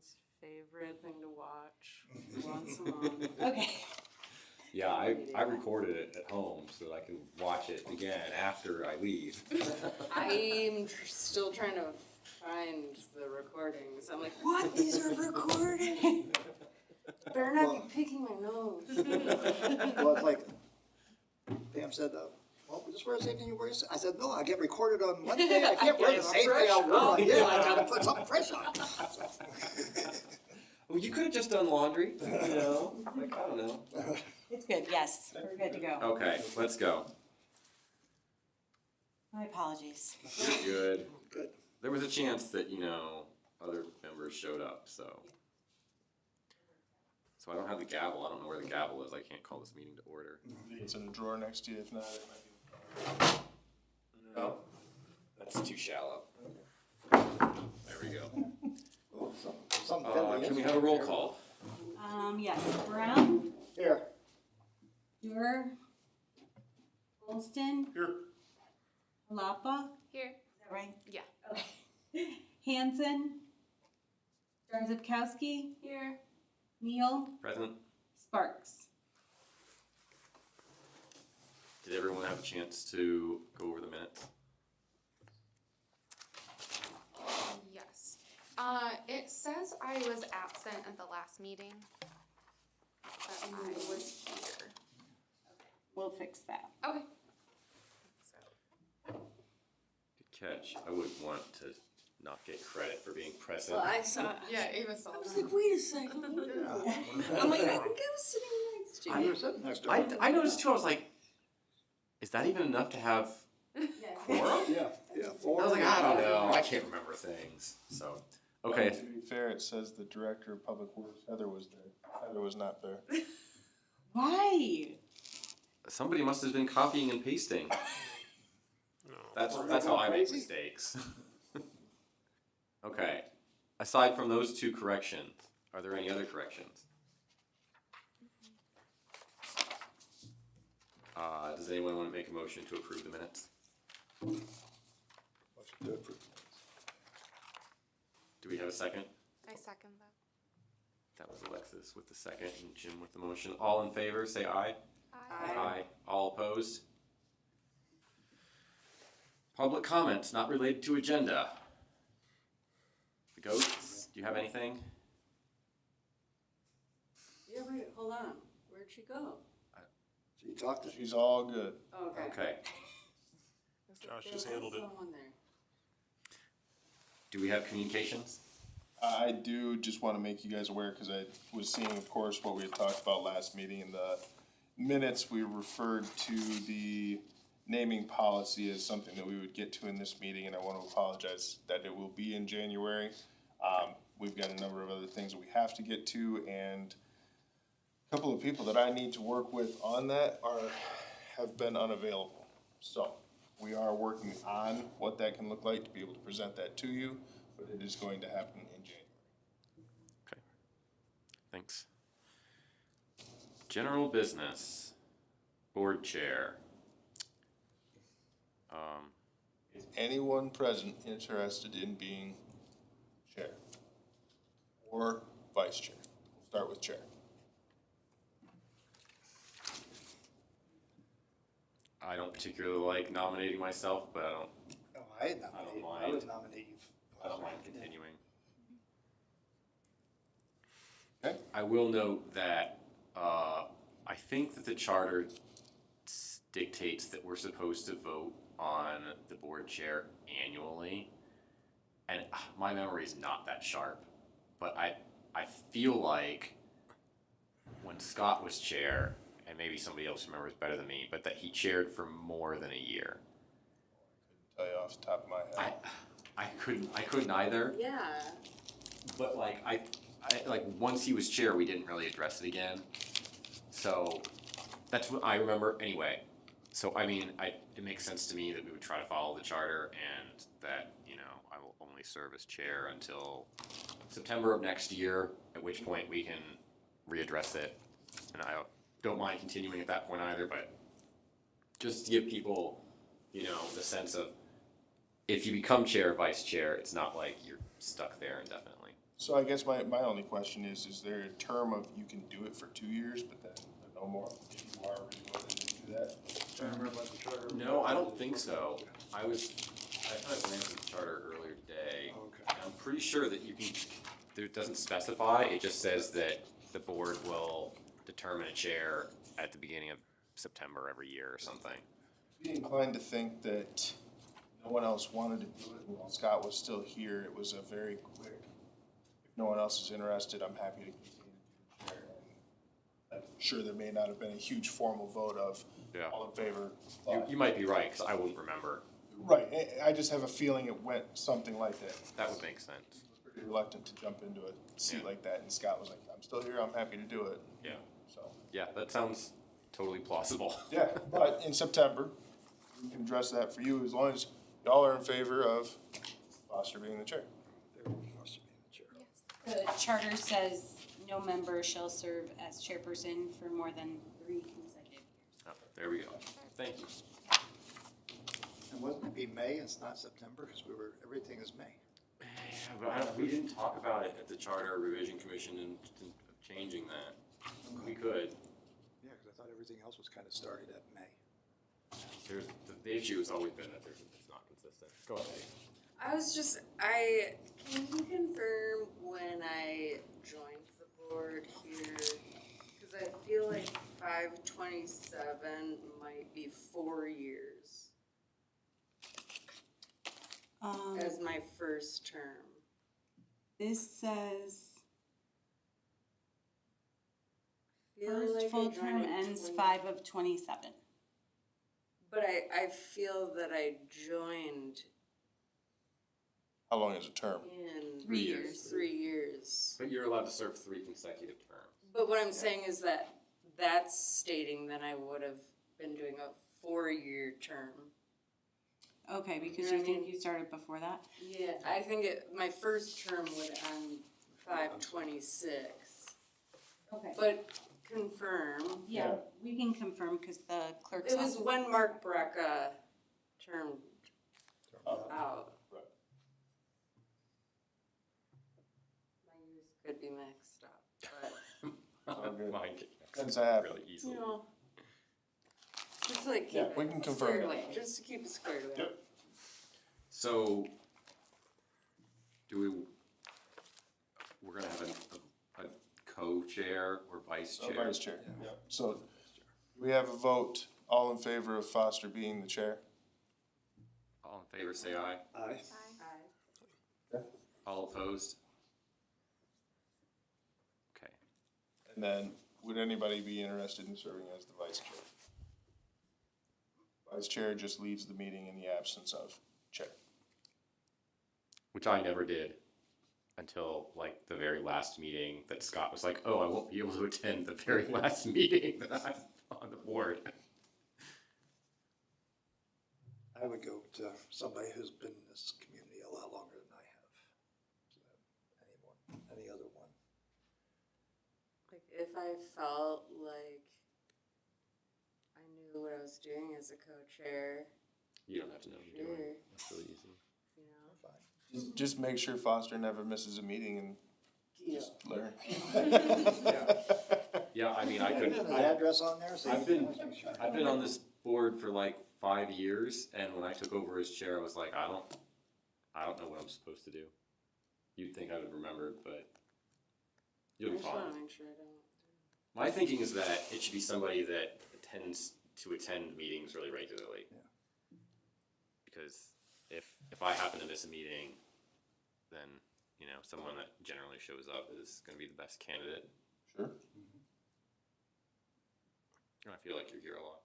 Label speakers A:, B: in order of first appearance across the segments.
A: John's favorite thing to watch once a month.
B: Okay.
C: Yeah, I recorded it at home so that I can watch it again after I leave.
A: I'm still trying to find the recordings. I'm like, what? These are recorded? Better not be picking my nose.
D: Well, it's like, Pam said, well, just wear the same thing you wear. I said, no, I get recorded on Monday. I can't wear the same thing I wore on. Yeah, I gotta put something fresh on.
C: Well, you could have just done laundry, you know? Like, I don't know.
B: It's good, yes, we're good to go.
C: Okay, let's go.
B: My apologies.
C: You're good.
D: Good.
C: There was a chance that, other members showed up, so. So I don't have the gavel. I don't know where the gavel is. I can't call this meeting to order.
E: It's in a drawer next to you. If not, it might be.
C: No, that's too shallow. There we go.
D: Oh, something deadly
C: Can we
D: is
C: have a roll
D: here.
C: call?
B: Yes, Brown,
D: Here.
B: Dewar, Holston,
E: Here.
B: Lapa,
F: Here.
B: is that right?
F: Yeah.
B: Okay. Hanson, Jarzabkowski,
F: Here.
B: Neal,
C: Present.
B: Sparks.
C: Did everyone have a chance to go over the minutes?
F: Yes. It says I was absent at the last meeting, but I was here.
B: We'll fix that.
F: Okay. So,
C: Good catch. I would want to not get credit for being present.
A: Well, I saw.
F: yeah, Ava saw
A: I was
F: that.
A: like, wait a second. I'm like, I think I was sitting next to
D: You
A: you.
D: were sitting next to her.
C: I noticed too. I was like, is that even enough to have quorum?
D: Yeah. Yeah.
C: I was like, I don't know. I can't remember things. So, okay.
E: To be fair, it says the director of public works, Heather, was there. Heather was not there.
B: Why?
C: Somebody must have been copying and pasting. That's how I make mistakes. Okay. Aside from those two corrections, are there any other corrections? Does anyone want to make a motion to approve the minutes?
D: Motion to approve.
C: Do we have a second?
F: I second that.
C: That was Alexis with the second and Jim with the motion. All in favor, say aye. Aye. All opposed? Public comments not related to agenda. The ghosts, do you have anything?
A: Yeah, wait, hold on. Where'd she go?
D: She talked to
E: She's all good.
A: Oh, okay.
C: Okay.
A: Josh just handled it.
C: Do we have communications?
E: I do just want to make you guys aware, because I was seeing, of course, what we had talked about last meeting in the minutes. We referred to the naming policy as something that we would get to in this meeting, and I want to apologize that it will be in January. We've got a number of other things that we have to get to, and a couple of people that I need to work with on that have been unavailable. So we are working on what that can look like to be able to present that to you, but it is going to happen in January.
C: Okay. Thanks. General business. Board chair.
E: Is anyone present interested in being chair or vice chair? We'll start with chair.
C: I don't particularly like nominating myself, but I don't
D: I would nominate you.
C: I don't mind continuing.
E: Okay.
C: I will note that I think that the charter dictates that we're supposed to vote on the board chair annually, and my memory is not that sharp, but I feel like when Scott was chair, and maybe somebody else remembers better than me, but that he chaired for more than a year.
E: Tell you off the top of my head.
C: I couldn't either.
A: Yeah.
C: But I like once he was chair, we didn't really address it again. So that's what I remember anyway. So I mean, it makes sense to me that we would try to follow the charter, and that I will only serve as chair until September of next year, at which point we can readdress it. And I don't mind continuing at that point either, but just to give people, the sense of if you become chair or vice chair, it's not like you're stuck there indefinitely.
E: So I guess my only question is there a term of you can do it for 2 years, but then no more, if you are really willing to do that?
D: Trying to remember about the charter.
C: No, I don't think so. I kind of glanced at the charter earlier today.
D: Okay.
C: And I'm pretty sure that you can, it doesn't specify, it just says that the board will determine a chair at the beginning of September every year or something.
E: Be inclined to think that no one else wanted to do it, and while Scott was still here, it was a very quick, if no one else is interested, I'm happy to continue to chair. And I'm sure there may not have been a huge formal vote of
C: Yeah.
E: all in favor.
C: You might be right, because I wouldn't remember.
E: Right, I just have a feeling it went something like that.
C: That would make sense.
E: I was pretty reluctant to jump into a seat
C: Yeah.
E: like that, and Scott was like, I'm still here, I'm happy to do it,
C: Yeah.
E: so.
C: Yeah, that sounds totally plausible.
E: Yeah, but in September, we can address that for you as long as y'all are in favor of Foster being the chair.
D: There must be the chair.
B: The charter says no member shall serve as chairperson for more than 3 consecutive years.
C: Oh, there we go. Thank you.
D: And wouldn't it be May, it's not September, because everything is May.
C: Yeah, but we didn't talk about it at the Charter Revision Commission and changing that. We could.
D: Yeah, because I thought everything else was kind of started at May.
C: The issue has always been that it's not consistent. Go ahead.
A: Can you confirm when I joined the board here? Cause I feel like 5/27 might be 4 years as my first term.
B: This says
A: Feel
B: first
A: like I
B: full
A: joined
B: term
A: at
B: ends
A: 20
B: 5 of 27.
A: But I feel that I joined
E: How long is a term?
A: in
B: 3 years.
A: 3 years.
C: But you're allowed to serve 3 consecutive terms.
A: But what I'm saying is that that's stating that I would have been doing a 4-year term.
B: Okay, because
A: Yeah,
B: you
A: I
B: think
A: mean-
B: you started before that?
A: Yeah, I think my first term would end 5/26.
B: Okay.
A: But confirm,
B: Yeah, we can confirm because the clerk's
A: it was
B: office.
A: when Mark Brecka termed out.
E: Right.
A: My years could be mixed up,
E: All good.
C: Mine
E: Tends to happen.
C: really
A: but,
C: easily.
A: you know. Just to like keep
E: Yeah,
A: it
E: we can confirm
A: squared
E: that.
A: away, just to keep it squared away.
E: Yep.
C: So, we're gonna have a co-chair or vice
E: Oh,
C: chair?
E: vice chair, yep. So we have a vote, all in favor of Foster being the chair?
C: All in favor, say aye.
D: Aye.
A: Aye.
C: All opposed? Okay.
E: And then, would anybody be interested in serving as the vice chair? Vice chair just leads the meeting in the absence of chair.
C: Which I never did until like the very last meeting that Scott was like, oh, I won't be able to attend the very last meeting that I'm on the board.
D: I would go to somebody who's been in this community a lot longer than I have. Any other one.
A: Like if I felt like I knew what I was doing as a co-chair,
C: You don't have to know what you're doing.
A: sure,
C: That's really easy.
A: you know.
D: Fine.
E: Just make sure Foster never misses a meeting and just learn.
C: Yeah, I mean, I could,
D: An address on there, so
C: I've
D: you
C: been-
D: can sure.
C: I've been on this board for like 5 years, and when I took over as chair, I was like, I don't know what I'm supposed to do. You'd think I would remember, but
A: I
C: you'll be
A: just
C: fine.
A: wanna make sure I don't.
C: My thinking is that it should be somebody that tends to attend meetings really regularly.
D: Yeah.
C: Because if I happen to miss a meeting, then, you know, someone that generally shows up is gonna be the best candidate.
E: Sure.
C: And I feel like you're here a lot.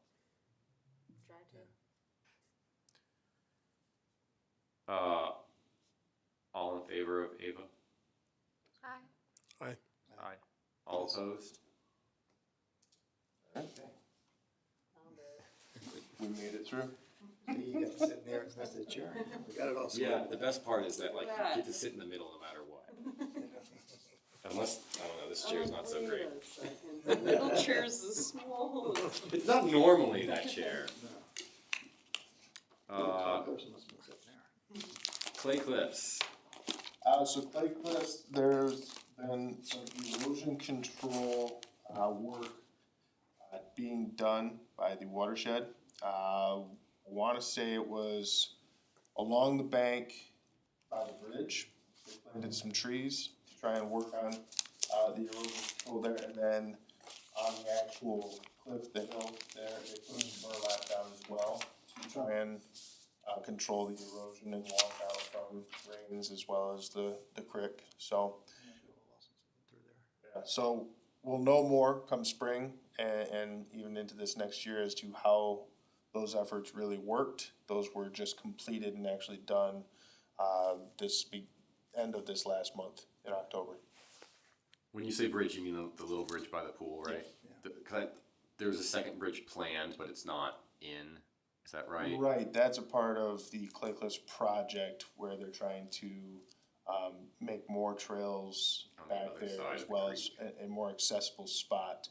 A: Try to.
C: All in favor of Ava?
F: Aye.
C: Aye. All opposed?
A: I'll do it.
E: We made it through.
D: See, you got to sit in there next to the chair. We got it all
C: Yeah,
D: sorted.
C: the best part is that like you get to sit in the middle no matter what. Unless, I don't know, this chair's not so great.
A: The middle chair's the smallest.
C: It's not normally that chair.
D: Person must have been sitting there.
C: Clay Cliffs.
E: So Clay Cliffs, there's been some erosion control, work, being done by the watershed. I wanna say it was along the bank by the bridge. They planted some trees to try and work on, the erosion control there, and then on the actual cliff, the hill there, they put some burlap down as well to try and, control the erosion and walk out from rains as well as the creek, so. Yeah, so we'll know more come spring and even into this next year as to how those efforts really worked. Those were just completed and actually done, end of this last month in October.
C: When you say bridge, you mean the little bridge by the pool, right? There's a second bridge planned, but it's not in, is that right?
E: Right, that's a part of the Clay Cliffs project where they're trying to, make more trails
C: On the
E: back
C: other
E: there
C: side
E: as
C: of the
E: well as a more accessible spot.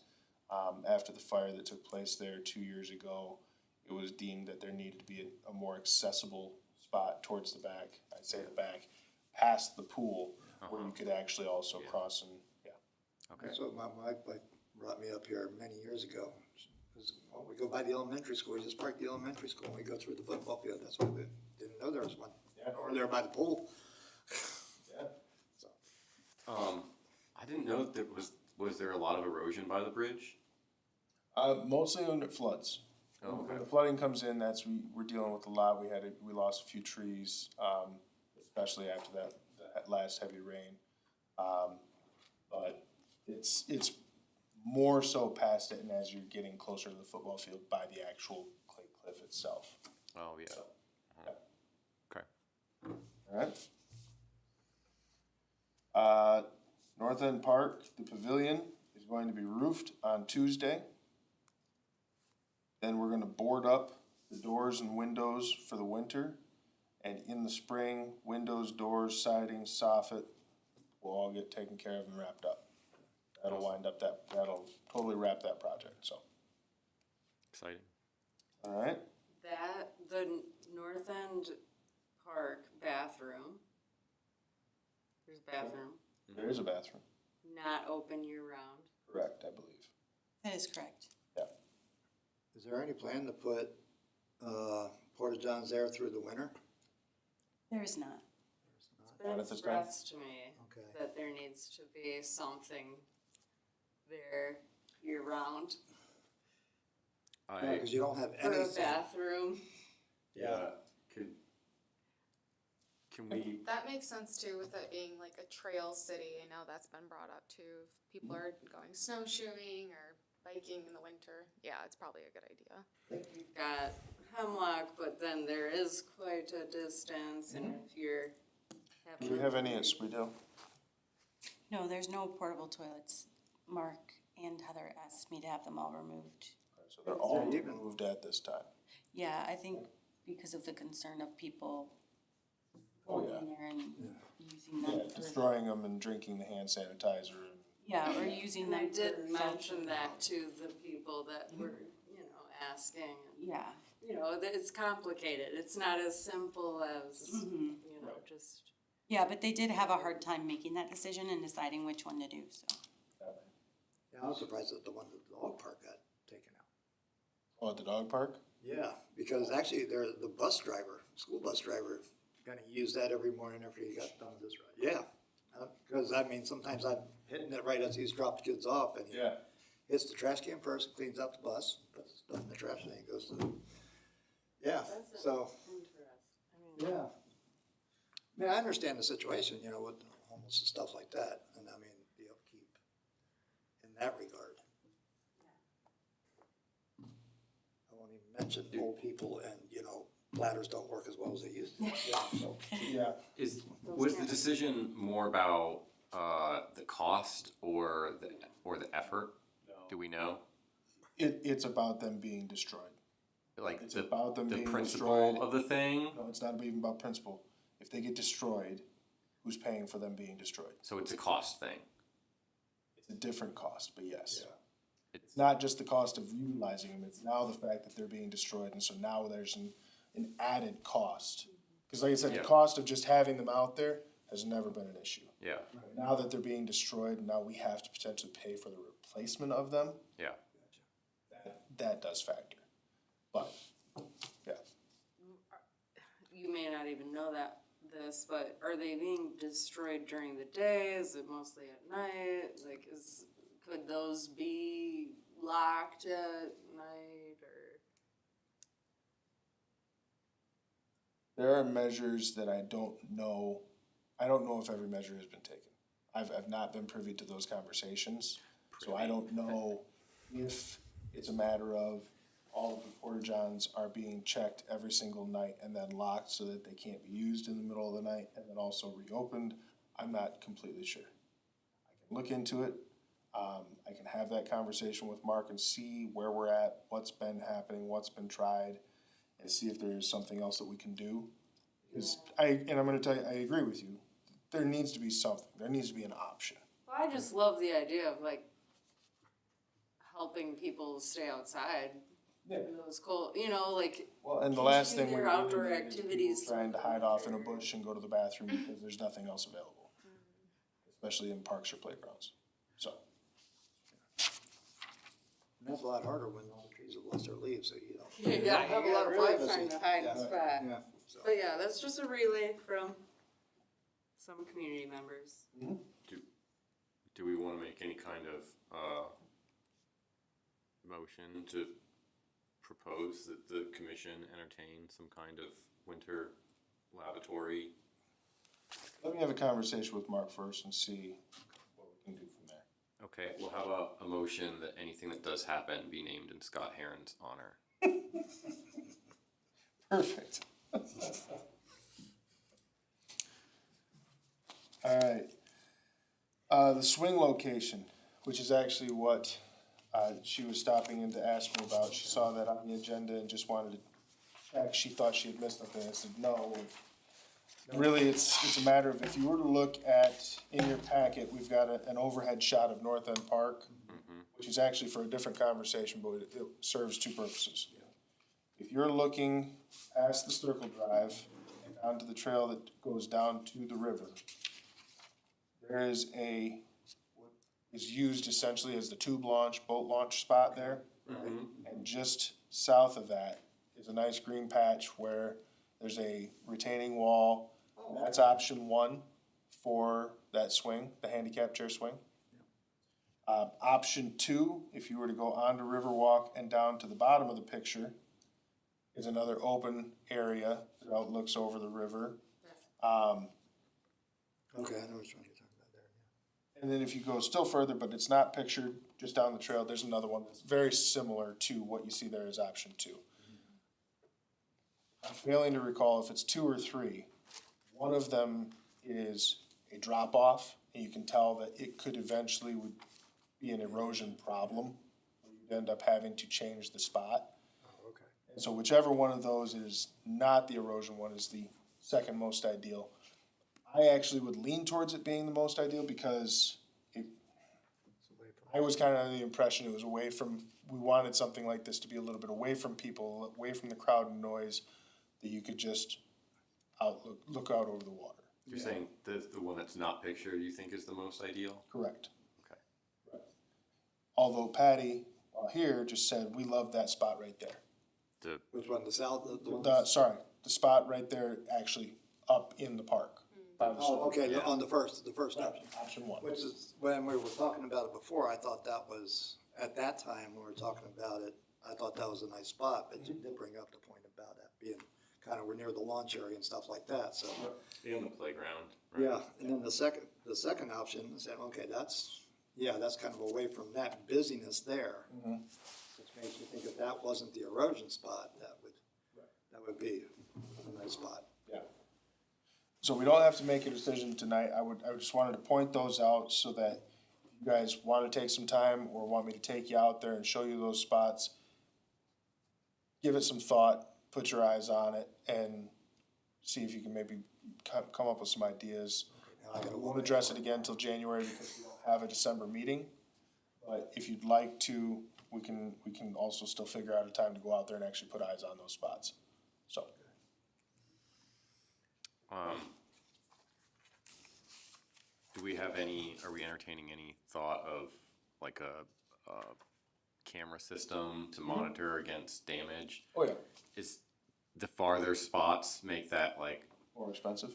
E: After the fire that took place there 2 years ago, it was deemed that there needed to be a more accessible spot towards the back, I'd say the back, past the pool, where you could actually also cross and, yeah.
C: Okay.
D: That's what my wife brought me up here many years ago. 'Cause when we go by the elementary school, we just park the elementary school, and we go through the football field, that's why we didn't know there was one.
E: Yeah.
D: Or there by the pool.
E: Yeah.
D: So,
C: I didn't know that was there a lot of erosion by the bridge?
E: Mostly when it floods.
C: Oh,
E: When
C: okay.
E: the flooding comes in, we're dealing with a lot. We lost a few trees, especially after that last heavy rain. But it's more so past it and as you're getting closer to the football field by the actual Clay Cliff itself.
C: Oh, yeah.
E: Yeah.
C: Okay.
E: Alright. North End Park, the pavilion is going to be roofed on Tuesday. Then we're gonna board up the doors and windows for the winter. And in the spring, windows, doors, siding, soffit will all get taken care of and wrapped up. That'll totally wrap that project, so.
C: Exciting.
E: Alright,
A: The North End Park bathroom, there's a bathroom,
E: there is a bathroom,
A: not open year round.
E: correct, I believe.
B: That is correct.
D: is there any plan to put, porta johns there through the winter?
B: There is not.
A: It's
E: Not
A: been
E: at this time?
A: expressed to me
D: Okay.
A: that there needs to be something there year round
D: Yeah,
C: I,
D: cause you don't have
A: for a
D: anything.
A: bathroom.
C: yeah, can we,
F: That makes sense too, with it being like a trail city. I know that's been brought up too. If people are going snowshoeing or biking in the winter, yeah, it's probably a good idea.
A: You've got Hemlock, but then there is quite a distance, and if you're
E: Do we have any at Sweetdale?
B: No, there's no portable toilets. Mark and Heather asked me to have them all removed.
E: So they're all removed at this time.
B: Yeah, I think because of the concern of people
E: Oh,
B: going
E: yeah.
B: in there and using
E: Yeah,
B: them for,
E: destroying them and drinking the hand sanitizer.
B: yeah, or using
A: And I
B: them
A: did
B: for
A: mention
B: shelter.
A: that to the people that were, asking.
B: Yeah.
A: That it's complicated. It's not as simple as,
B: Mhm.
A: just.
B: Yeah, but they did have a hard time making that decision and deciding which one to do, so.
D: Yeah, I was surprised that the one at the dog park got taken out.
E: Oh, at the dog park?
D: Yeah, because actually the bus driver, school bus driver, gonna use that every morning after he got done with his ride. Yeah, because sometimes I'm hitting it right as he's dropped kids off and he
E: Yeah.
D: hits the trash can first, cleans out the bus, puts stuff in the trash and then he goes to, yeah,
A: That's
D: so,
A: interesting.
D: yeah. I mean, I understand the situation, with the homeless and stuff like that, and I mean, the upkeep in that regard. I won't even mention old people and, bladders don't work as well as they used to. Yeah, so.
E: Yeah.
C: was the decision more about, the cost or the effort? Do we know?
E: It's about them being destroyed.
C: Like
E: It's
C: the
E: about them being
C: principle
E: destroyed.
C: of the thing?
E: No, it's not even about principle. If they get destroyed, who's paying for them being destroyed?
C: So it's a cost thing.
E: It's a different cost, but yes.
D: Yeah.
E: It's not just the cost of utilizing them, it's now the fact that they're being destroyed, and so now there's an added cost. Cause like I said, the
C: Yeah.
E: cost of just having them out there has never been an issue.
C: Yeah,
E: Now that they're being destroyed, now we have to potentially pay for the replacement of them.
C: yeah.
E: That does factor. But, yeah.
A: You may not even know but are they being destroyed during the day? Is it mostly at night? Like, could those be locked at night or?
E: There are measures that I don't know if every measure has been taken. I've not been privy to those conversations, so I don't know if it's a matter of all of the porta-johns are being checked every single night and then locked so that they can't be used in the middle of the night and then also reopened. I'm not completely sure. I can look into it. I can have that conversation with Mark and see where we're at, what's been happening, what's been tried, and see if there is something else that we can do. Because I'm gonna tell you, I agree with you. There needs to be something. There needs to be an option.
A: Well, I just love the idea of like helping people stay outside.
E: Yeah.
A: In those cold, like.
E: Well, and the last thing
A: continue
E: we
A: their
E: really
A: outdoor
E: need is people
A: activities.
E: trying to hide off in a bush and go to the bathroom because there's nothing else available. Especially in parks or playgrounds. So,
D: And that's a lot harder when all the trees have lost their leaves, so you don't.
A: Yeah,
D: don't have a
A: you
D: lot
A: gotta
D: of
A: really
D: privacy.
A: find a hiding
D: Yeah.
A: spot.
D: Yeah, so.
A: But yeah, that's just a relay from some community members.
C: Do we wanna make any kind of, motion to propose that the commission entertain some kind of winter lavatory?
E: let me have a conversation with Mark first and see what we can do from there.
C: Okay, well, how about a motion that anything that does happen be named in Scott Heron's honor?
E: Perfect. Alright. The swing location, which is actually what, she was stopping in to ask me about. She saw that on the agenda and just wanted to check. She thought she had missed something. I said, no. Really, it's a matter of, if you were to look at, in your packet, we've got an overhead shot of North End Park, which is actually for a different conversation, but it serves two purposes. If you're looking past the Circle Drive and onto the trail that goes down to the river, there is what is used essentially as the tube launch, boat launch spot there. And just south of that is a nice green patch where there's a retaining wall. That's option one for that swing, the handicap chair swing. Option two, if you were to go onto Riverwalk and down to the bottom of the picture, is another open area that outlooks over the river.
D: Okay, I know which one you're talking about there.
E: And then if you go still further, but it's not pictured just down the trail, there's another one that's very similar to what you see there as option two. I'm failing to recall if it's two or three. One of them is a drop off, and you can tell that it could eventually would be an erosion problem. You'd end up having to change the spot.
D: Oh, okay.
E: And so whichever one of those is not the erosion one is the second most ideal. I actually would lean towards it being the most ideal because I was kind of under the impression it was away from, we wanted something like this to be a little bit away from people, away from the crowd and noise, that you could just look out over the water.
C: You're saying the one that's not pictured, you think is the most ideal?
E: Correct.
C: Okay.
E: Right. Although Patty, while here, just said, we love that spot right there.
D: Which one, the south, the one?
E: The spot right there actually up in the park.
D: Oh, okay,
C: Yeah.
D: on the first option.
E: Option one.
D: Which is, when we were talking about it before, I thought that was, at that time, when we were talking about it, I thought that was a nice spot, but you did bring up the point about that being kind of, we're near the launch area and stuff like that, so.
C: And the playground, right?
D: Yeah, and then the second option, I said, okay, that's kind of away from that busyness there. Which makes me think if that wasn't the erosion spot, that would be a nice spot.
E: Yeah. So we don't have to make a decision tonight. I just wanted to point those out so that if you guys want to take some time or want me to take you out there and show you those spots, give it some thought, put your eyes on it, and see if you can maybe come up with some ideas. We won't address it again until January because we don't have a December meeting. But if you'd like to, we can also still figure out a time to go out there and actually put eyes on those spots. So.
C: Do we have any, are we entertaining any thought of like a camera system to monitor against damage?
E: Oh, yeah,
C: Is the farther spots make that like,
E: more expensive.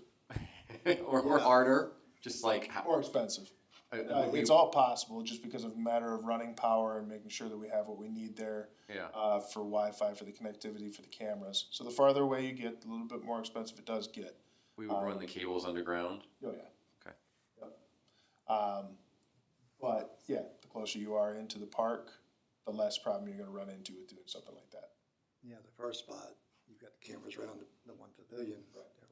C: or harder? Just like,
E: More expensive. It's all possible just because of a matter of running power and making sure that we have what we need there.
C: Yeah.
E: For Wi-Fi, for the connectivity, for the cameras. So the farther away you get, the little bit more expensive it does get.
C: We would run the cables underground?
E: Oh, yeah.
C: Okay.
E: Yep. But yeah, the closer you are into the park, the less problem you're gonna run into with doing something like that.
D: Yeah, the first spot, you've got the cameras around the one pavilion right there.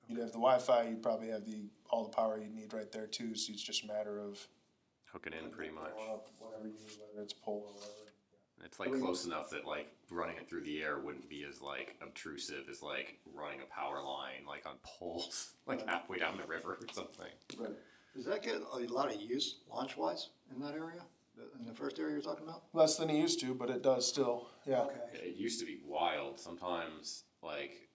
E: You'd have the Wi-Fi, you'd probably have all the power you need right there too, so it's just a matter of
C: Hook it in pretty much.
E: going up whatever you need, whether it's pole or whatever.
C: It's like close enough that like running it through the air wouldn't be as like obtrusive as like running a power line like on poles, like halfway down the river or something.
E: Right.
D: Does that get a lot of use launch-wise in that area, in the first area you're talking about?
E: Less than it used to, but it does still, yeah.
D: Okay.
C: It used to be wild. Sometimes like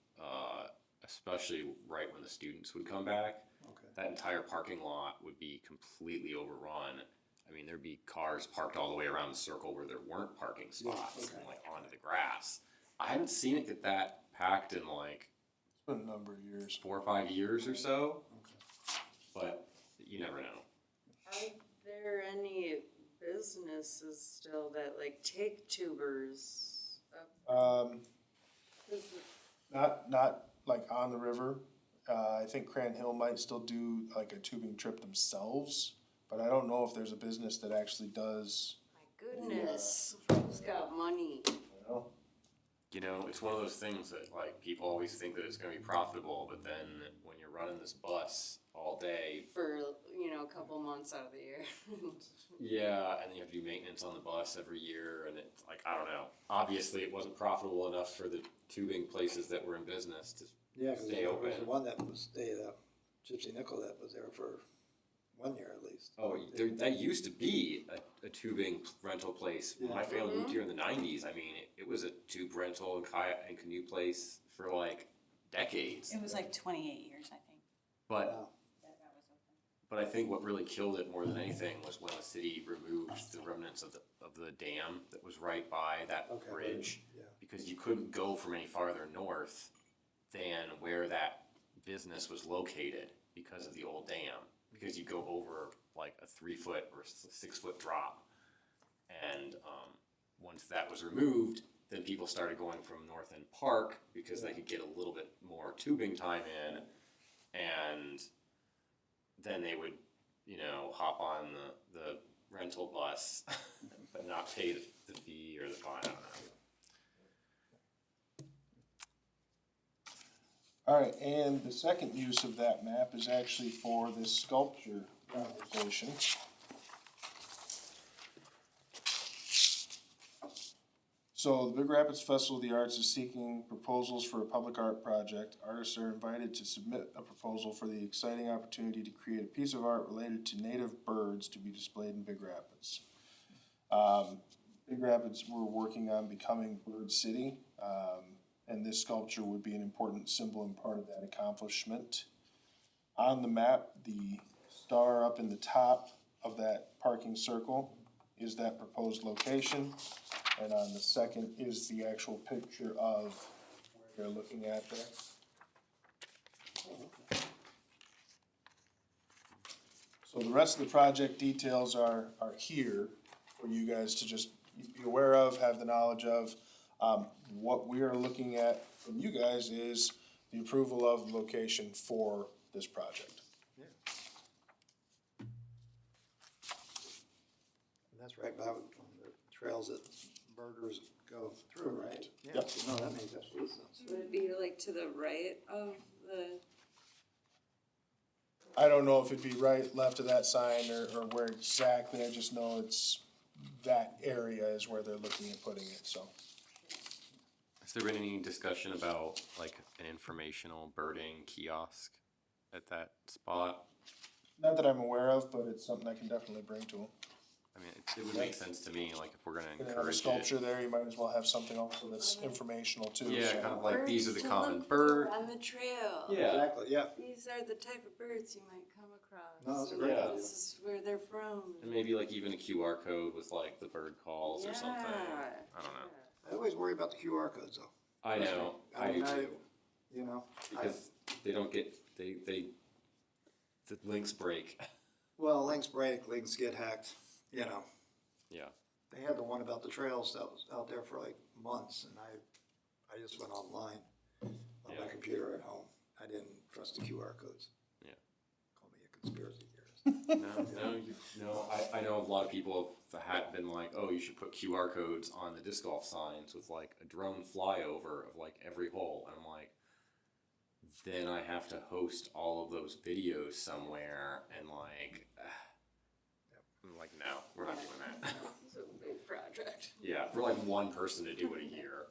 C: especially right when the students would come back,
D: Okay.
C: that entire parking lot would be completely overrun. I mean, there'd be cars parked all the way around the circle where there weren't parking spots
D: okay.
C: and like onto the grass. I haven't seen it get that packed in like
E: It's been a number of years.
C: 4 or 5 years or so,
D: Okay.
C: but you never know.
A: Are there any businesses still that like take tubers?
E: Not like on the river. I think Cran Hill might still do like a tubing trip themselves, but I don't know if there's a business that actually does,
A: My goodness, who's got money?
E: you know?
C: You know, it's one of those things that like people always think that it's gonna be profitable, but then when you're running this bus all day,
A: For, a couple months out of the year.
C: yeah, and then you have to do maintenance on the bus every year, and it's like, I don't know. Obviously, it wasn't profitable enough for the tubing places that were in business to
D: Yeah, because
C: stay
D: there was
C: open.
D: the one that was stayed at Gypsy Nickel that was there for 1 year at least.
C: Oh, that used to be a tubing rental place. When my family moved here in the 90s, I mean, it was a tube rental and kayak and canoe place for like decades.
B: It was like 28 years, I think,
C: But
D: Wow.
B: that was open.
C: But I think what really killed it more than anything was when the city removed the remnants of the dam that was right by that
D: Okay,
C: bridge.
D: yeah.
C: Because you couldn't go from any farther north than where that business was located because of the old dam. Because you go over like a 3-foot or 6-foot drop. And once that was removed, then people started going from North End Park because they could get a little bit more tubing time in. And then they would, hop on the rental bus, but not pay the fee or the fine, I don't know.
E: All right, and the second use of that map is actually for this sculpture conversation. So the Big Rapids Festival of the Arts is seeking proposals for a public art project. Artists are invited to submit a proposal for the exciting opportunity to create a piece of art related to native birds to be displayed in Big Rapids. Big Rapids, we're working on becoming Bird City, and this sculpture would be an important symbol and part of that accomplishment. On the map, the star up in the top of that parking circle is that proposed location. And on the second is the actual picture of where you're looking at there. So the rest of the project details are here for you guys to just be aware of, have the knowledge of. What we are looking at from you guys is the approval of the location for this project.
D: And that's right by the trails that birders go through, right? Yeah,
E: Yep.
D: so no, that makes absolute sense.
A: Would it be like to the right of the,
E: I don't know if it'd be right, left of that sign or where exactly, I just know it's, that area is where they're looking at putting it, so.
C: Has there been any discussion about like an informational birding kiosk at that spot?
E: Not that I'm aware of, but it's something I can definitely bring to them.
C: I mean, it would make sense to me, like if we're gonna
E: They have a
C: encourage
E: sculpture
C: it.
E: there, you might as well have something also that's informational too.
C: Yeah,
E: so.
C: kind of like these are the
A: birds to
C: common
A: look
C: bird.
A: for on the trail.
C: Yeah.
D: Exactly, yeah.
A: These are the type of birds you might come across across.
D: No, that's a
A: and
D: great
C: idea.
A: This is where they're from.
C: And maybe like even a QR code with like the bird calls or something. I don't know.
D: I always worry about the QR codes though.
C: I know, I do
D: mean,
C: too.
D: You know,
C: Because they don't get, the links break.
D: well, links break, links get hacked, you know.
C: Yeah.
D: They had the one about the trails that was out there for like months, and I just went online on my
C: Yeah.
D: computer at home. I didn't trust the QR codes.
C: Yeah.
D: Call me a conspiracy theorist.
C: No, I know a lot of people have been like, oh, you should put QR codes on the disc golf signs with like a drone flyover of like every hole. And I'm like, then I have to host all of those videos somewhere and like, I'm like, no, we're not doing that.
A: It's a big project.
C: Yeah, for like one person to do it a year.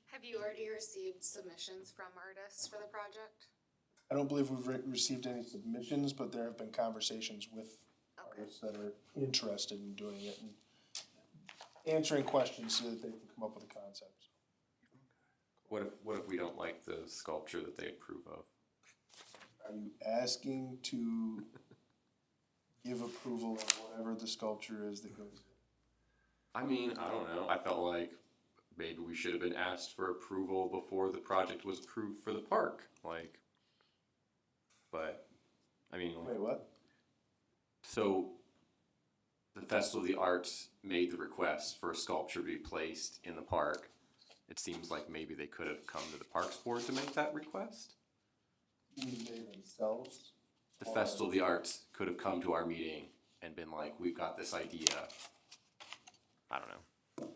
F: Have you already received submissions from artists for the project?
E: I don't believe we've received any submissions, but there have been conversations with
F: Okay.
E: artists that are interested in doing it and answering questions so that they can come up with a concept.
C: What if we don't like the sculpture that they approve of?
E: Are you asking to give approval of whatever the sculpture is that goes in?
C: I mean, I don't know. I felt like maybe we should have been asked for approval before the project was approved for the park. Like, but, I mean,
E: Wait, what?
C: so the Festival of the Arts made the request for a sculpture to be placed in the park. It seems like maybe they could have come to the Parks Board to make that request.
E: You mean they themselves?
C: The Festival of the Arts could have come to our meeting and been like, we've got this idea. I don't know.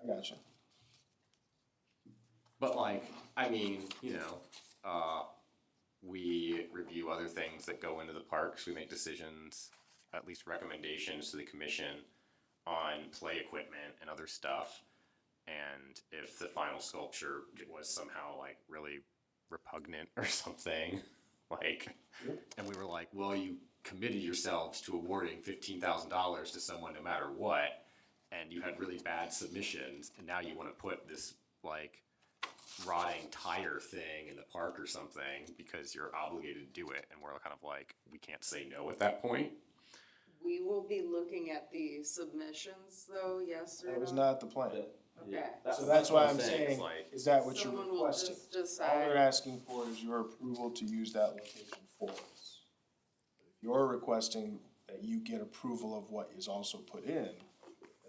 E: I gotcha.
C: But like, I mean, you know, we review other things that go into the parks. We make decisions, at least recommendations to the commission on play equipment and other stuff. And if the final sculpture was somehow like really repugnant or something, like, and we were like, well, you committed yourselves to awarding $15,000 to someone no matter what, and you had really bad submissions, and now you want to put this like rotting tire thing in the park or something because you're obligated to do it, and we're kind of like, we can't say no at that point.
A: We will be looking at the submissions though, yes or no?
E: That was not the plan.
A: Okay.
E: So that's why I'm
C: It's
E: saying,
C: like,
E: is that what you're
A: Someone will
E: requesting?
A: just
E: All they're
A: decide.
E: asking for is your approval to use that location for us. If you're requesting that you get approval of what is also put in,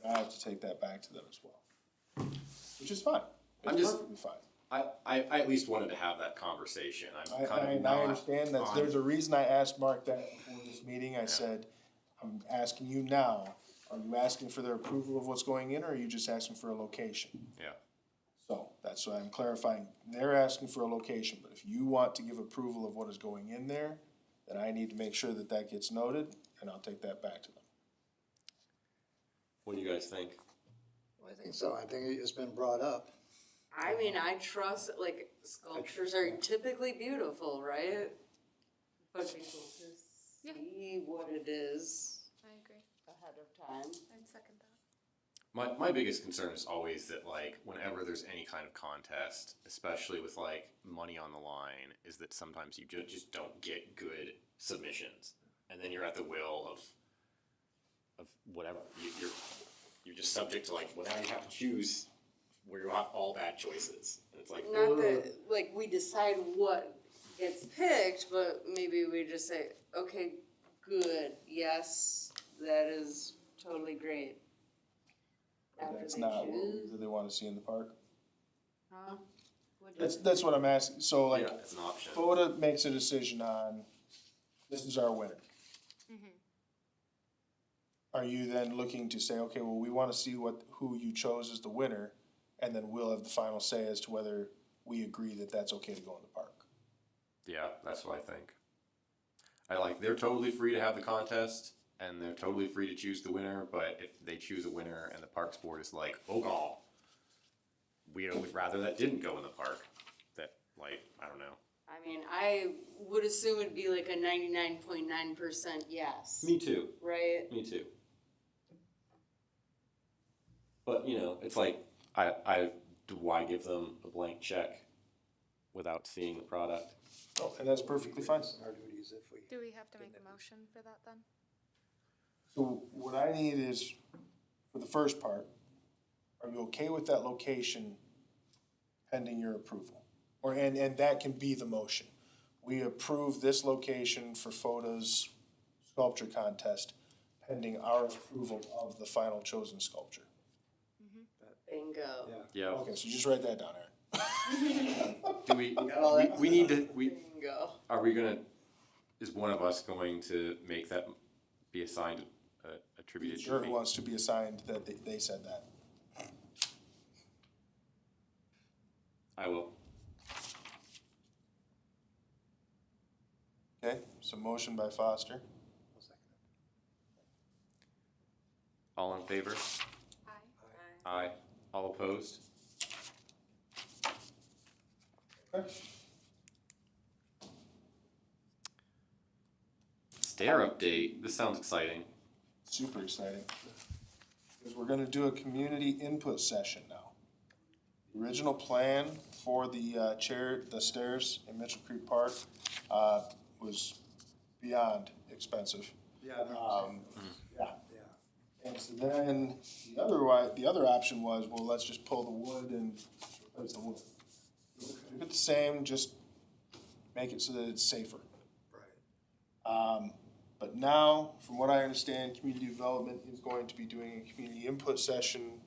E: then I have to take that back to them as well. Which is fine.
C: I'm
E: It's
C: just-
E: perfectly fine.
C: I at least wanted to have that conversation. I'm kind of
E: I
C: not
E: understand that,
C: on-
E: there's a reason I asked Mark that before this meeting, I said, I'm asking you now, are you asking for their approval of what's going in, or are you just asking for a location?
C: Yeah.
E: So, that's why I'm clarifying, they're asking for a location, but if you want to give approval of what is going in there, then I need to make sure that that gets noted, and I'll take that back to them.
C: What do you guys think?
D: I think so. I think it's been brought up.
A: I mean, I trust, like, sculptures are typically beautiful, right? But people to
F: Yeah.
A: see what it is
F: I agree.
A: ahead of time.
F: I'd second that.
C: My biggest concern is always that like whenever there's any kind of contest, especially with like money on the line, is that sometimes you just don't get good submissions, and then you're at the will of whatever you're just subject to like, well, now you have to choose where you have all bad choices, and it's like,
A: Not that, like, we decide what gets picked, but maybe we just say, okay, good, yes, that is totally great.
E: But
A: After
E: that's
A: they
E: not what we
A: choose.
E: really wanna see in the park.
A: Huh? What do
E: That's what I'm asking, so like,
C: yeah, it's an option.
E: FOTA makes a decision on, this is our winner. Are you then looking to say, okay, well, we wanna see who you chose as the winner, and then we'll have the final say as to whether we agree that that's okay to go in the park?
C: Yeah, that's what I think. They're totally free to have the contest, and they're totally free to choose the winner, but if they choose a winner and the Parks Board is like, oh, God, we'd rather that didn't go in the park, that, like, I don't know.
A: I mean, I would assume it'd be like a 99.9% yes,
C: Me too,
A: right?
C: me too. But, you know, it's like, why give them a blank check without seeing the product?
E: Oh, and that's perfectly fine.
D: Our duties if we
F: Do we have to make a motion for that then?
E: So what I need is, for the first part, are you okay with that location pending your approval? Or, and that can be the motion. We approve this location for FODA's sculpture contest pending our approval of the final chosen sculpture.
A: Bingo.
D: Yeah.
C: Yeah,
E: Okay, so just write that down, Aaron.
C: do we,
D: all that?
C: we need to,
A: Bingo.
C: are we gonna, is one of us going to make that be assigned, attributed to
E: Sure,
C: me?
E: who wants to be assigned that they said that?
C: I will.
E: Okay, so motion by Foster.
C: All in favor?
F: Aye.
C: Aye. All opposed?
E: Okay.
C: Stair update, this sounds exciting.
E: Super exciting. Because we're gonna do a community input session now. The original plan for the the stairs in Mitchell Creek Park, was beyond expensive.
D: Yeah, I remember
E: Yeah.
D: Yeah.
E: And so then the other option was, well, let's just pull the wood and replace the wood. Keep it the same, just make it so that it's safer.
D: Right.
E: But now, from what I understand, community development is going to be doing a community input session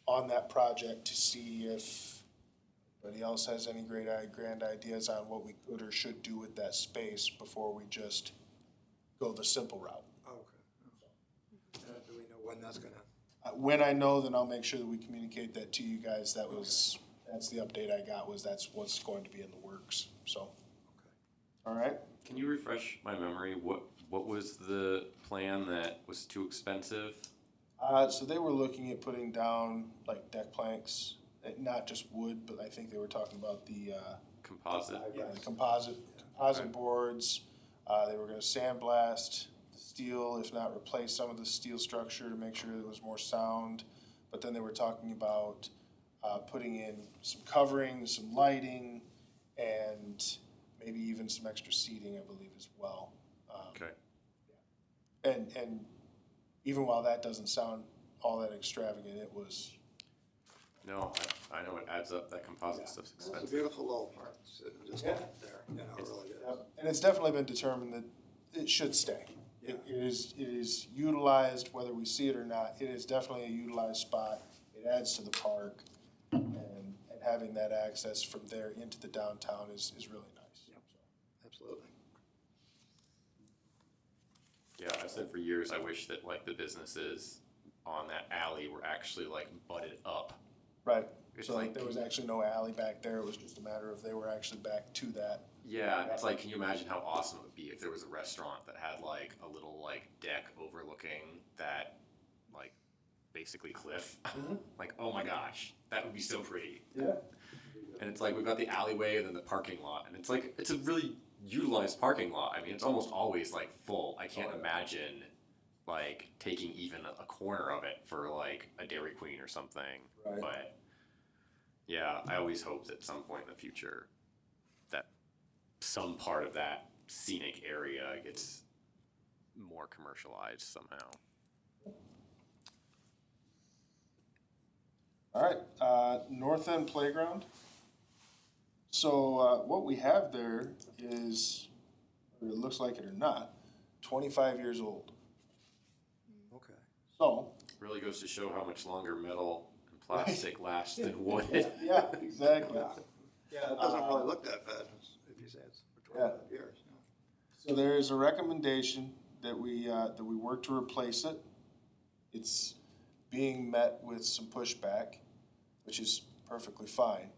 E: on that project to see if anybody else has any grand ideas on what we could or should do with that space before we just go the simple route.
D: Okay. Do we know when that's gonna?
E: When I know, then I'll make sure that we communicate that to you guys. That's the update I got, was that's what's going to be in the works, so. All right?
C: Can you refresh my memory? What was the plan that was too expensive?
E: So they were looking at putting down like deck planks, not just wood, but I think they were talking about the,
C: Composite?
E: the composite boards. They were gonna sandblast the steel, if not replace some of the steel structure to make sure that it was more sound. But then they were talking about, putting in some covering, some lighting, and maybe even some extra seating, I believe, as well.
C: Okay.
E: And even while that doesn't sound all that extravagant, it was,
C: No, I know it adds up. That composite stuff's
D: It's a
C: expensive.
D: beautiful little park, sitting just
E: Yeah.
D: there, you know, it really is.
E: and it's definitely been determined that it should stay.
D: Yeah.
E: It is utilized, whether we see it or not, it is definitely a utilized spot. It adds to the park, and having that access from there into the downtown is really nice.
D: Yep. Absolutely.
C: Yeah, I've said for years, I wish that like the businesses on that alley were actually like butted up.
E: Right,
C: It's
E: so like
C: like-
E: there was actually no alley back there, it was just a matter of they were actually back to that.
C: Yeah, it's like, can you imagine how awesome it would be if there was a restaurant that had like a little like deck overlooking that like basically cliff? Like, oh my gosh, that would be so pretty.
E: Yeah.
C: And it's like, we've got the alleyway and then the parking lot, and it's like, it's a really utilized parking lot. I mean, it's almost always like full. I can't imagine like taking even a corner of it for like a Dairy Queen or something.
E: Right.
C: But yeah, I always hope that at some point in the future that some part of that scenic area gets more commercialized somehow.
E: All right, North End Playground. So, what we have there is, whether it looks like it or not, 25 years old.
D: Okay.
E: So,
C: Really goes to show how much longer metal and plastic lasts than wood.
E: yeah, exactly.
D: Yeah, it doesn't really look that bad, if you say it's for 25 years.
E: So there is a recommendation that we work to replace it. It's being met with some pushback, which is perfectly fine.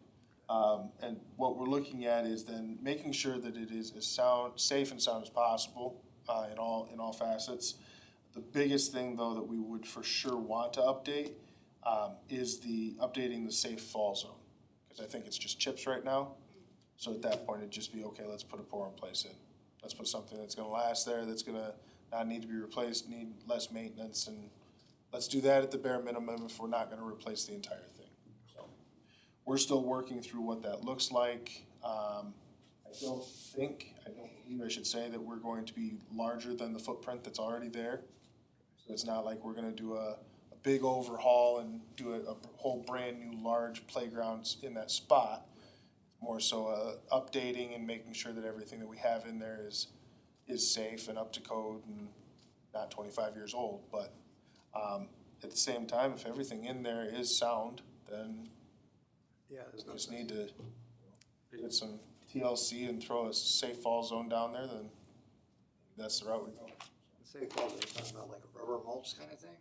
E: And what we're looking at is then making sure that it is as safe and sound as possible, in all facets. The biggest thing though that we would for sure want to update, is updating the safe fall zone. Cause I think it's just chips right now. So at that point, it'd just be, okay, let's put a pour in place in. Let's put something that's gonna last there, that's gonna not need to be replaced, need less maintenance, and let's do that at the bare minimum if we're not gonna replace the entire thing. So we're still working through what that looks like. I I don't believe I should say that we're going to be larger than the footprint that's already there. So it's not like we're gonna do a big overhaul and do a whole brand new large playground in that spot. More so updating and making sure that everything that we have in there is safe and up to code and not 25 years old. But at the same time, if everything in there is sound, then
D: Yeah, there's
E: we
D: no
E: just
D: sense.
E: need to get some TLC and throw a safe fall zone down there, then that's the route we go.
D: Say, well, they're talking about like a rubber mulch kind of thing,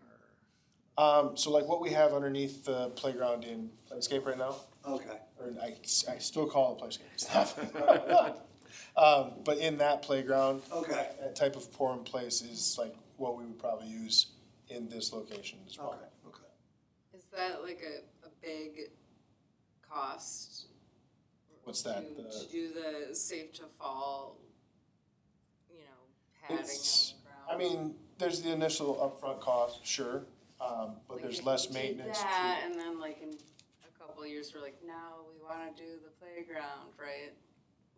D: or?
E: So like what we have underneath the playground in Playscape right now,
D: Okay,
E: or I still call it Playscape stuff. But in that playground,
D: okay,
E: that type of pour in place is like what we would probably use in this location as well.
D: okay, okay.
A: Is that like a big cost?
E: What's that?
A: To do the safe to fall, you know, padding on
E: It's-
A: the ground?
E: I mean, there's the initial upfront cost, sure, but
A: Like,
E: there's
A: if
E: less
A: we did
E: maintenance.
A: that, and then like in a couple of years, we're like, now we wanna do the playground, right?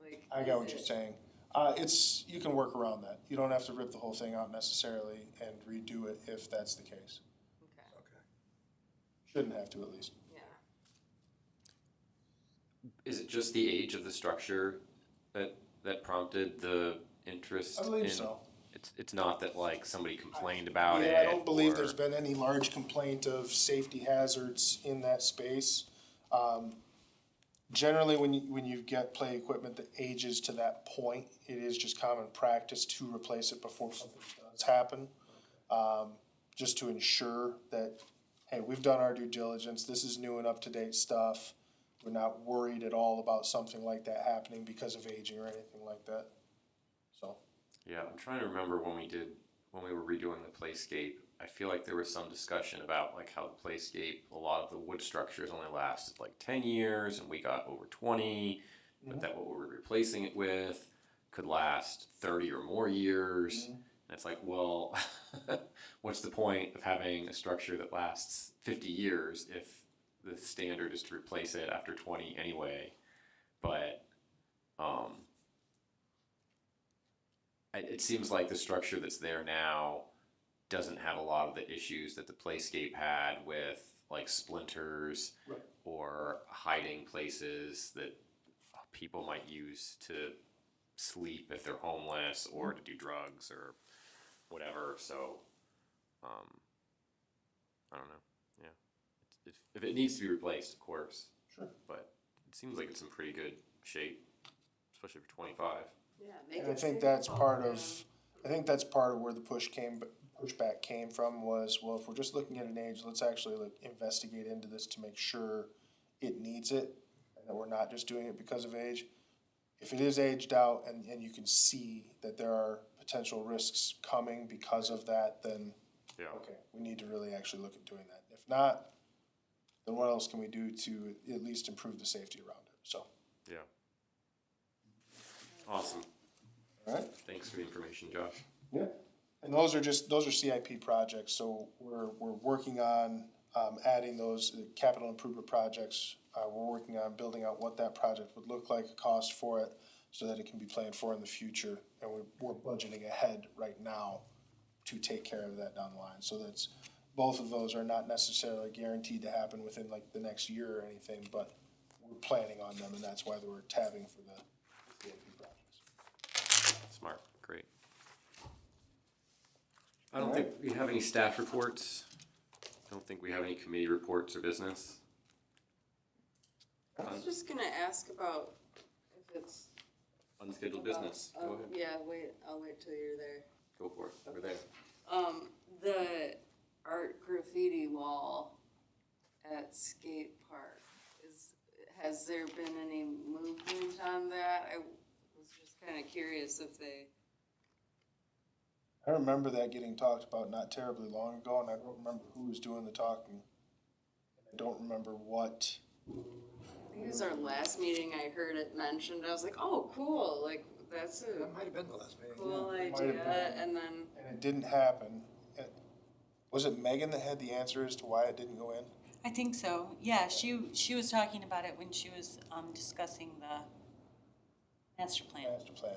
A: Like.
E: I get
A: is
E: what you're
A: it-
E: saying. You can work around that. You don't have to rip the whole thing out necessarily and redo it if that's the case.
A: Okay,
D: Okay.
E: Shouldn't have to at least.
A: yeah.
C: Is it just the age of the structure that prompted the interest?
E: I believe
C: in-
E: so.
C: It's not that like somebody complained about it.
E: Yeah, I don't believe
C: or-
E: there's been any large complaint of safety hazards in that space. Generally, when you get play equipment that ages to that point, it is just common practice to replace it before something does happen. Just to ensure that, hey, we've done our due diligence, this is new and up-to-date stuff. We're not worried at all about something like that happening because of aging or anything like that. So,
C: Yeah, I'm trying to remember when we were redoing the playscape. I feel like there was some discussion about like how the playscape, a lot of the wood structures only lasted like 10 years and we got over 20, but that what we were replacing it with could last 30 or more years. And it's like, well, what's the point of having a structure that lasts 50 years if the standard is to replace it after 20 anyway? But it seems like the structure that's there now doesn't have a lot of the issues that the playscape had with like splinters
E: Right.
C: or hiding places that people might use to sleep if they're homeless or to do drugs or whatever. So I don't know. Yeah, if it needs to be replaced, of course.Ure. But it seems like it's in pretty good shape, especially for 25.
A: Yeah, make
E: and I
A: it
E: think
A: safe
E: that's
A: all
E: part
A: around.
E: of, I think that's part of where the pushback came from was, well, if we're just looking at an age, let's actually like investigate into this to make sure it needs it and that we're not just doing it because of age. If it is aged out and you can see that there are potential risks coming because of that, then
C: Yeah.
E: okay, we need to really actually look at doing that. If not, then what else can we do to at least improve the safety around it? So,
C: Yeah. Awesome.
E: all right.
C: Thanks for the information, Josh.
E: Yeah. And those are CIP projects, so we're working on, adding those capital improvement projects. We're working on building out what that project would look like, a cost for it, so that it can be planned for in the future. And we're budgeting ahead right now to take care of that down the line. So that's, both of those are not necessarily guaranteed to happen within like the next year or anything, but we're planning on them, and that's why we're tabbing for the CIP projects.
C: Smart. Great. I don't think we have any staff reports. I don't think we have any committee reports or business.
A: I was just gonna ask about if it's.
C: Unscheduled
A: about-
C: business. Go ahead.
A: Yeah, I'll wait till you're there.
C: Go for it. We're there.
A: The art graffiti wall at skate park, has there been any movement on that? I was just kinda curious if they,
E: I remember that getting talked about not terribly long ago, and I don't remember who was doing the talking. I don't remember what.
A: I think it was our last meeting, I heard it mentioned, I was like, oh, cool, like, that's a
D: That might have been the last meeting.
A: cool
E: it might have
A: idea,
E: been.
A: and then,
E: And it didn't happen. Was it Megan that had the answer as to why it didn't go in?
B: I think so, yeah, she was talking about it when she was, discussing Master plan.
E: master plan.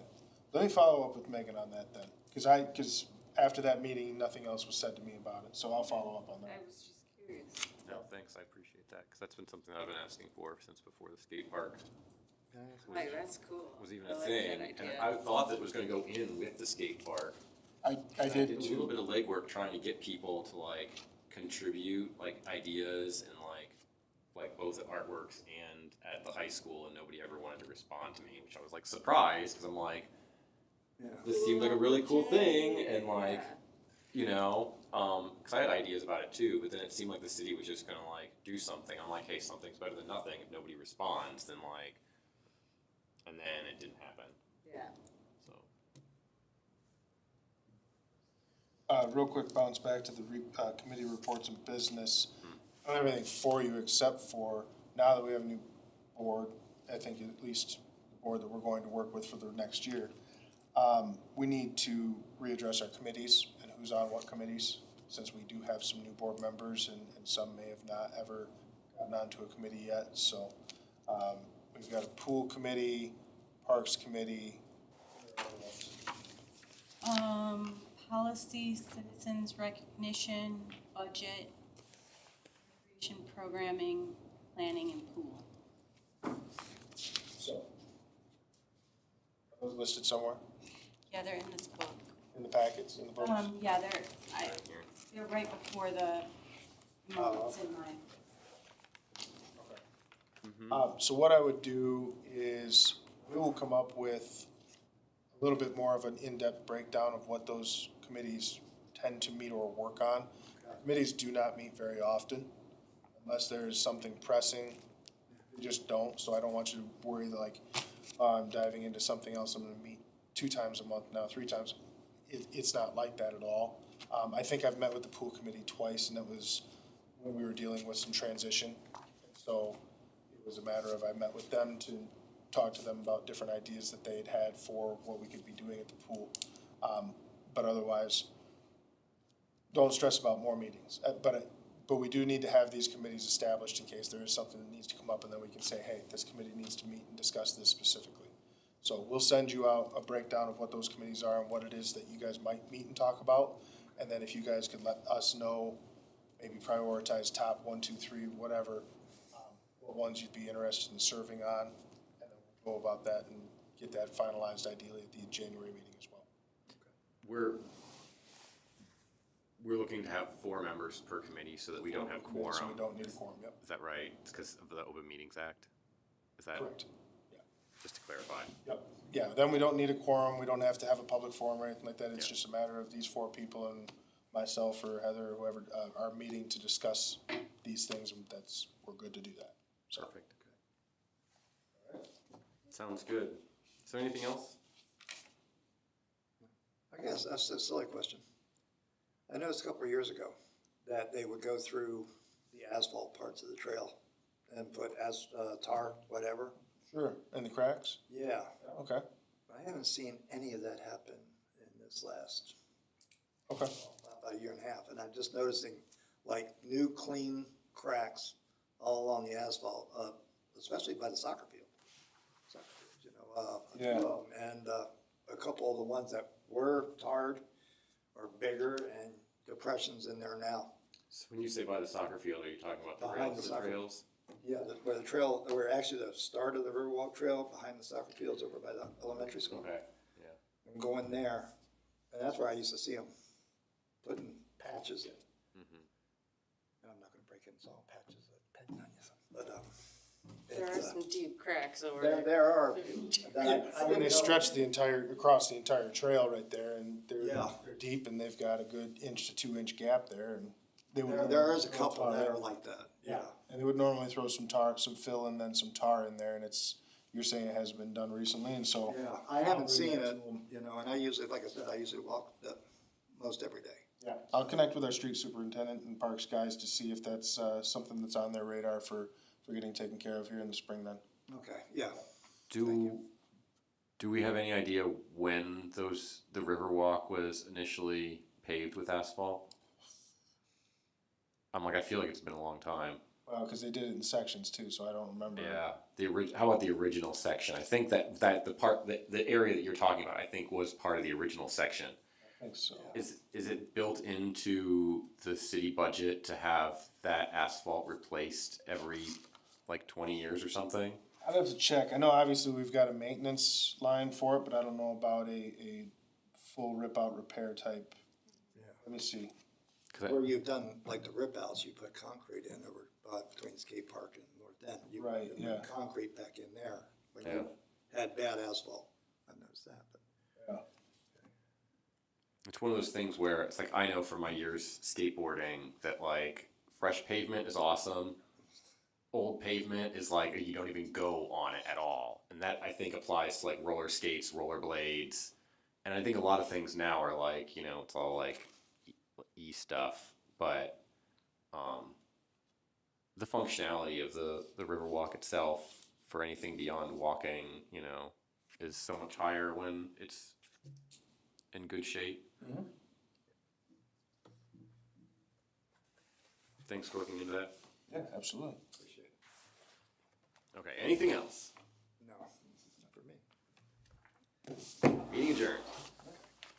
E: Let me follow up with Megan on that then, because after that meeting, nothing else was said to me about it, so I'll follow up on
A: I
E: that.
A: was just curious.
C: No, thanks, I appreciate that, because that's been something that I've been asking for since before the skate park
A: Like, that's cool.
C: was even
A: I
C: a
A: like
C: thing.
A: that
C: And
A: idea.
C: I thought that it was gonna go in with the skate park.
E: I
C: I
E: did
C: did a little
E: too.
C: bit of legwork trying to get people to like contribute like ideas and like both at Artworks and at the high school, and nobody ever wanted to respond to me, which I was like surprised, because I'm like,
D: Yeah.
C: this seemed like a really cool thing, and like,
A: Yeah.
C: you know, because I had ideas about it too, but then it seemed like the city was just gonna like do something. I'm like, hey, something's better than nothing. If nobody responds, then like, and then it didn't happen.
A: Yeah.
C: So
E: Real quick bounce back to the committee reports and business. I don't have anything for you except for, now that we have a new board, I think at least the board that we're going to work with for the next year, we need to readdress our committees and who's on what committees, since we do have some new board members and some may have not ever gotten onto a committee yet. So we've got a pool committee, parks committee.
B: Policy, citizens recognition, budget, recreation programming, planning, and pool.
E: So, are those listed somewhere
B: Yeah, they're in this book.
E: in the packets, in the books?
B: Yeah,
C: right here.
B: they're right before the notes in mine.
E: So what I would do is, we will come up with a little bit more of an in-depth breakdown of what those committees tend to meet or work on. Committees do not meet very often, unless there is something pressing. They just don't, so I don't want you to worry that like, I'm diving into something else, I'm gonna meet 2 times a month now, 3 times. It's not like that at all. I think I've met with the pool committee twice, and that was when we were dealing with some transition. So it was a matter of, I met with them to talk to them about different ideas that they had for what we could be doing at the pool. But otherwise, don't stress about more meetings. But we do need to have these committees established in case there is something that needs to come up, and then we can say, hey, this committee needs to meet and discuss this specifically. So we'll send you out a breakdown of what those committees are and what it is that you guys might meet and talk about. And then if you guys could let us know, maybe prioritize top 1, 2, 3, whatever, what ones you'd be interested in serving on, and then we'll go about that and get that finalized ideally at the January meeting as well.
C: We're looking to have 4 members per committee so that we don't have
E: So
C: quorum.
E: we don't need a quorum, yep,
C: Is that right? It's because of the Open Meetings Act? Is that,
E: correct.
C: just to clarify?
E: Yep, yeah, then we don't need a quorum, we don't have to have a public forum or anything like that, it's
C: Yeah.
E: just a matter of these 4 people and myself or Heather or whoever, are meeting to discuss these things, and we're good to do that. So,
C: Perfect. Sounds good. Is there anything else?
D: I guess that's a silly question. I noticed a couple of years ago that they would go through the asphalt parts of the trail and put tar, whatever.
E: sure, and the cracks,
D: Yeah,
E: okay,
D: I haven't seen any of that happen in this last,
E: okay,
D: about a year and a half. And I'm just noticing like new clean cracks all along the asphalt, especially by the soccer field. A few of 'em. And a couple of the ones that were tarred are bigger and depressions in there now.
C: So when you say by the soccer field, are you talking about the
D: Behind
C: rails,
D: the
C: the
D: soccer-
C: trails?
D: Yeah, where actually the start of the Riverwalk Trail behind the soccer fields over by the elementary school.
C: Okay, yeah.
D: And go in there, and that's where I used to see them putting patches in. And I'm not gonna break in, it's all patches, depending on you, but,
A: There are some deep cracks over
D: there,
A: there.
D: there are. I
E: I mean, they
D: didn't
E: stretch across the entire trail right there, and
D: Yeah.
E: they're deep, and they've got a good 1 to 2 inch gap there, and they would.
D: There is a
E: normally
D: couple
E: throw
D: that
E: tar
D: are
E: in.
D: like that, yeah.
E: And they would normally throw some fill and then some tar in there, and you're saying it hasn't been done recently, and so.
D: Yeah, I haven't
E: I'll
D: seen
E: bring that
D: it,
E: to 'em.
D: and I usually, like I said, I usually walk most every day.
E: Yeah, I'll connect with our street superintendent and parks guys to see if that's, something that's on their radar for getting taken care of here in the spring then.
D: Okay, yeah.
C: Do we have any idea when the Riverwalk was initially paved with asphalt? I feel like it's been a long time.
E: Well, cause they did it in sections too, so I don't remember.
C: Yeah, how about the original section? I think that the area that you're talking about, I think was part of the original section.
E: I think so.
C: Is it built into the city budget to have that asphalt replaced every like 20 years or something?
E: I'd have to check. I know obviously we've got a maintenance line for it, but I don't know about a full rip out repair type.
D: Yeah.
E: Let me see.
C: 'Cause
D: Where you've done like the rip outs, you put concrete in over between the skate park and North End. You
E: Right,
D: put
E: yeah.
D: concrete back in there when
C: Yeah.
D: you had bad asphalt. I noticed that, but.
E: Yeah.
C: It's one of those things where it's like, I know from my years skateboarding that like fresh pavement is awesome. Old pavement is like, you don't even go on it at all. And that I think applies to like roller skates, roller blades. And I think a lot of things now are like, you know, it's all like E stuff, but, the functionality of the Riverwalk itself for anything beyond walking, you know, is so much higher when it's in good shape. Thanks for looking into that.
E: Yeah, absolutely.
D: Appreciate it.
C: Okay, anything else?
D: No, not for me.
C: Meeting adjourned.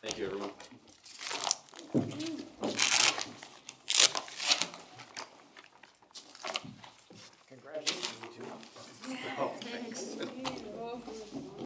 C: Thank you, everyone.